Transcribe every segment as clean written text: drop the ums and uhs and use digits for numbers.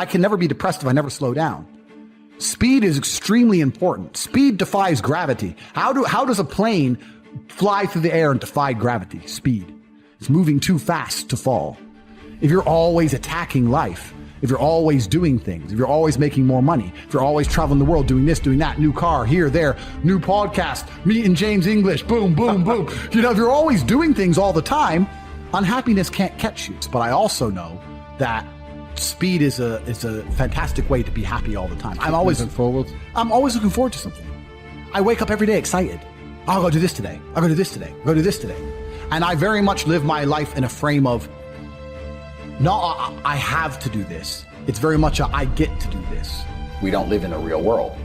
I can never be depressed if I never slow down. Speed is extremely important. Speed defies gravity. How does a plane fly through the air and defy gravity? Speed. It's moving too fast to fall. If you're always attacking life, if you're always doing things, if you're always making more money, if you're always traveling the world, doing this, doing that, new car, here, there, new podcast, meeting James English, boom, boom, boom. If you're always doing things all the time, unhappiness can't catch you. But I also know that speed is a fantastic way to be happy all the time. I'm always looking forward to something. I wake up every day excited. I'll go do this today. I'll go do this today. I'll go do this today. And I very much live my life in a frame of, no, I have to do this. It's very much I get to do this. We don't live in a real world.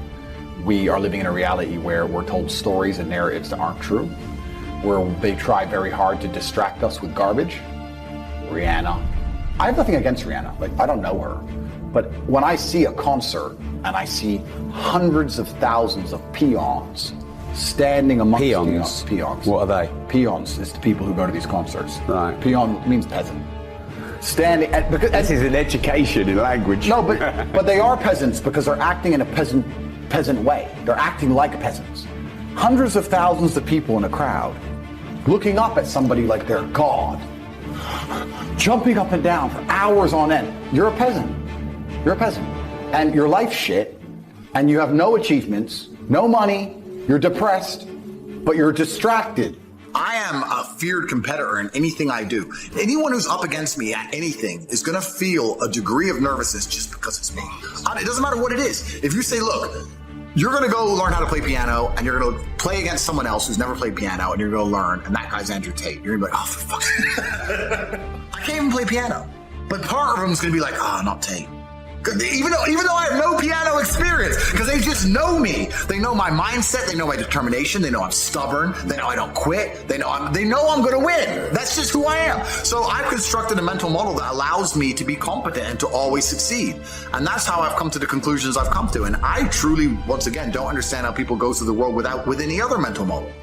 We are living in a reality where we're told stories and narratives that aren't true, where they try very hard to distract us with garbage. Rihanna. I have nothing against Rihanna. Like, I don't know her. But when I see a concert and I see hundreds of thousands of peons standing amongst peons. What are they? Peons is the people who go to these concerts. Right. Peon means peasant. Standing at, because This is an education in language. no, but they are peasants because they're acting in a peasant way. They're acting like peasants. Hundreds of thousands of people in a crowd looking up at somebody like they're God, jumping up and down for hours on end. You're a peasant. You're a peasant. And your life's shit, and you have no achievements, no money, you're depressed, but you're distracted. I am a feared competitor in anything I do. Anyone who's up against me at anything is going to feel a degree of nervousness just because it's me. It doesn't matter what it is. If you say, look, you're going to go learn how to play piano and you're going to play against someone else who's never played piano and you're going to learn, and that guy's Andrew Tate. You're going to be like, oh, for fuck's sake. I can't even play piano. But part of them is going to be like, oh, not Tate. Even though I have no piano experience, because they just know me. They know my mindset. They know my determination. They know I'm stubborn. They know I don't quit. They know I'm going to win. That's just who I am. So I've constructed a mental model that allows me to be competent and to always succeed. And that's how I've come to the conclusions I've come to. And I truly, once again, don't understand how people go through the world with any other mental model.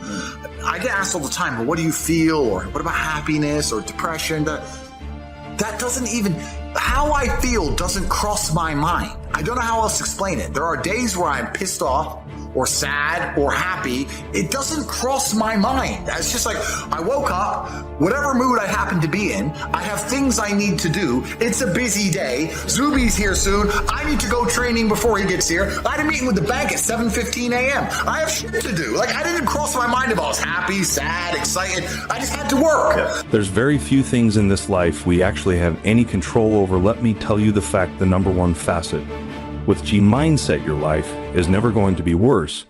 I get asked all the time, well, what do you feel? Or what about happiness or depression? That doesn't even, how I feel doesn't cross my mind. I don't know how else to explain it. There are days where I'm pissed off or sad or happy. It doesn't cross my mind. It's just like, I woke up, whatever mood I happen to be in, I have things I need to do. It's a busy day. Zuby's here soon. I need to go training before he gets here. I had a meeting with the bank at 7:15 a.m. I have shit to do. Like, I didn't cross my mind if I was happy, sad, excited. I just had to work. There's very few things in this life we actually have any control over. Let me tell you the fact, the number one facet. With G mindset, your life is never going to be worse.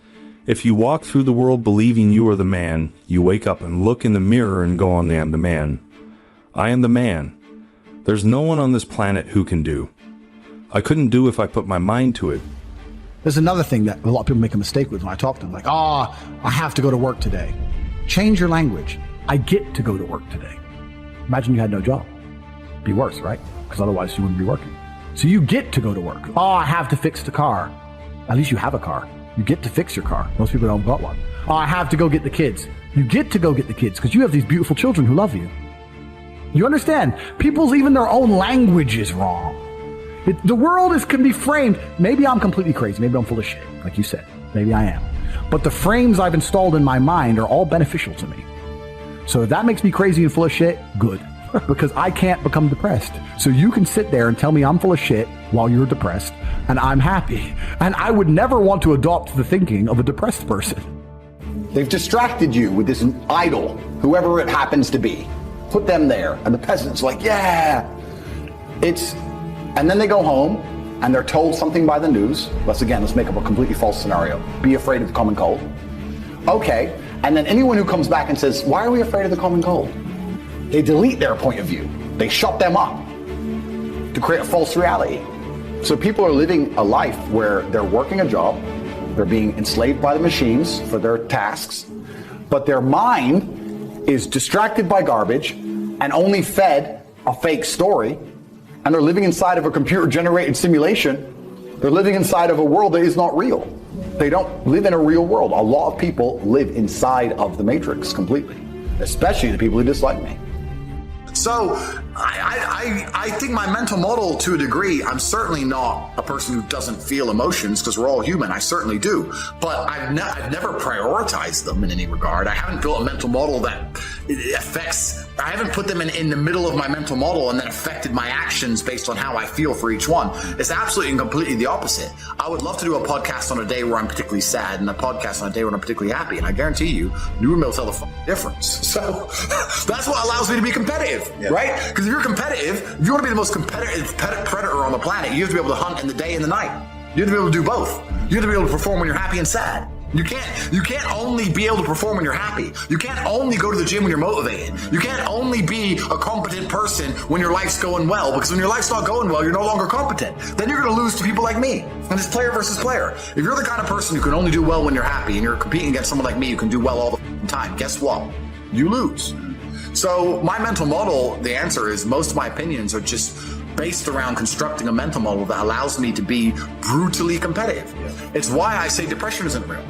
If you walk through the world believing you are the man, you wake up and look in the mirror and go, I am the man. I am the man. There's no one on this planet who can do. I couldn't do if I put my mind to it. There's another thing that a lot of people make a mistake with when I talk to them. Like, I have to go to work today. Change your language. I get to go to work today. Imagine you had no job. Be worse, right? Because otherwise you wouldn't be working. So you get to go to work. I have to fix the car. At least you have a car. You get to fix your car. Most people don't got one. I have to go get the kids. You get to go get the kids because you have these beautiful children who love you. You understand? People's, even their own language is wrong. The world can be framed. Maybe I'm completely crazy. Maybe I'm full of shit, like you said. Maybe I am. But the frames I've installed in my mind are all beneficial to me. So if that makes me crazy and full of shit, good. Because I can't become depressed. So you can sit there and tell me I'm full of shit while you're depressed, and I'm happy. And I would never want to adopt the thinking of a depressed person. They've distracted you with this idol, whoever it happens to be. Put them there, and the peasant's like, yeah. And then they go home, and they're told something by the news. Let's make up a completely false scenario. Be afraid of the common cold. Okay, and then anyone who comes back and says, why are we afraid of the common cold? They delete their point of view. They shut them up to create a false reality. So people are living a life where they're working a job, they're being enslaved by the machines for their tasks, but their mind is distracted by garbage and only fed a fake story, and they're living inside of a computer-generated simulation. They're living inside of a world that is not real. They don't live in a real world. A lot of people live inside of the matrix completely, especially the people who dislike me. So I think my mental model, to a degree, I'm certainly not a person who doesn't feel emotions, because we're all human. I certainly do. But I've never prioritized them in any regard. I haven't built a mental model that affects, I haven't put them in the middle of my mental model and then affected my actions based on how I feel for each one. It's absolutely and completely the opposite. I would love to do a podcast on a day where I'm particularly sad and a podcast on a day when I'm particularly happy. And I guarantee you wouldn't be able to tell the difference. So that's what allows me to be competitive, right? Because if you're competitive, if you want to be the most competitive predator on the planet, you have to be able to hunt in the day and the night. You have to be able to do both. You have to be able to perform when you're happy and sad. You can't only be able to perform when you're happy. You can't only go to the gym when you're motivated. You can't only be a competent person when your life's going well, because when your life's not going well, you're no longer competent. Then you're going to lose to people like me. And it's player versus player. If you're the kind of person who can only do well when you're happy and you're competing against someone like me who can do well all the time, guess what? You lose. So my mental model, the answer is most of my opinions are just based around constructing a mental model that allows me to be brutally competitive. It's why I say depression isn't real.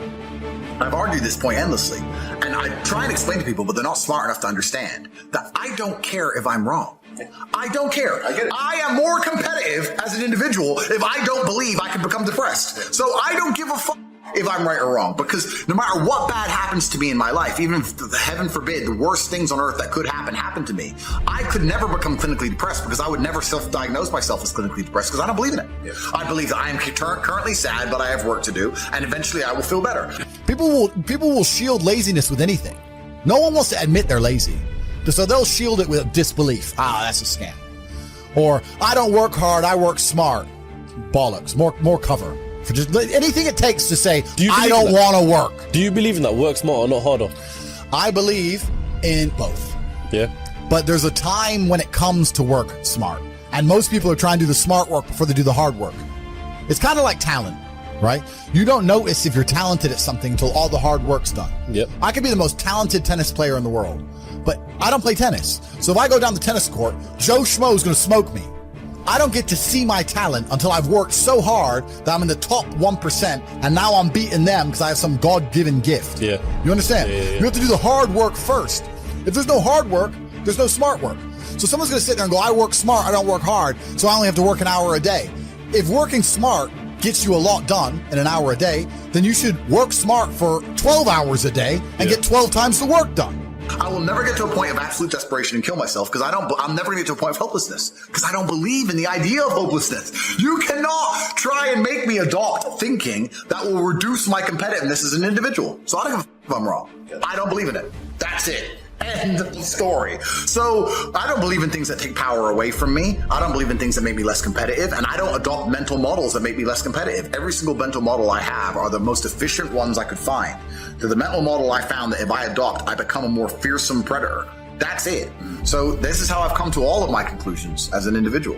I've argued this point endlessly, and I try and explain to people, but they're not smart enough to understand that I don't care if I'm wrong. I don't care. I get it. I am more competitive as an individual if I don't believe I can become depressed. So I don't give a fuck if I'm right or wrong, because no matter what bad happens to me in my life, even if, heaven forbid, the worst things on earth that could happen to me, I could never become clinically depressed, because I would never self-diagnose myself as clinically depressed, because I don't believe in it. Yeah. I believe that I am currently sad, but I have work to do, and eventually I will feel better. People will shield laziness with anything. No one wants to admit they're lazy, so they'll shield it with disbelief. That's a scam. Or, I don't work hard, I work smart. Bollocks. More cover. For just anything it takes to say, I don't want to work. Do you believe in that? Work smarter, not harder? I believe in both. Yeah. But there's a time when it comes to work smart. And most people are trying to do the smart work before they do the hard work. It's kind of like talent, right? You don't notice if you're talented at something until all the hard work's done. Yep. I could be the most talented tennis player in the world, but I don't play tennis. So if I go down the tennis court, Joe Schmo is going to smoke me. I don't get to see my talent until I've worked so hard that I'm in the top 1%, and now I'm beating them because I have some God-given gift. Yeah. You understand? Yeah. You have to do the hard work first. If there's no hard work, there's no smart work. So someone's going to sit there and go, I work smart, I don't work hard, so I only have to work an hour a day. If working smart gets you a lot done in an hour a day, then you should work smart for 12 hours a day and get 12 times the work done. I will never get to a point of absolute desperation and kill myself, because I'm never going to get to a point of hopelessness, because I don't believe in the idea of hopelessness. You cannot try and make me adopt thinking that will reduce my competitiveness as an individual. So I don't give a f- if I'm wrong. I don't believe in it. That's it. End of story. So I don't believe in things that take power away from me. I don't believe in things that make me less competitive, and I don't adopt mental models that make me less competitive. Every single mental model I have are the most efficient ones I could find. They're the mental model I found that if I adopt, I become a more fearsome predator. That's it. So this is how I've come to all of my conclusions as an individual.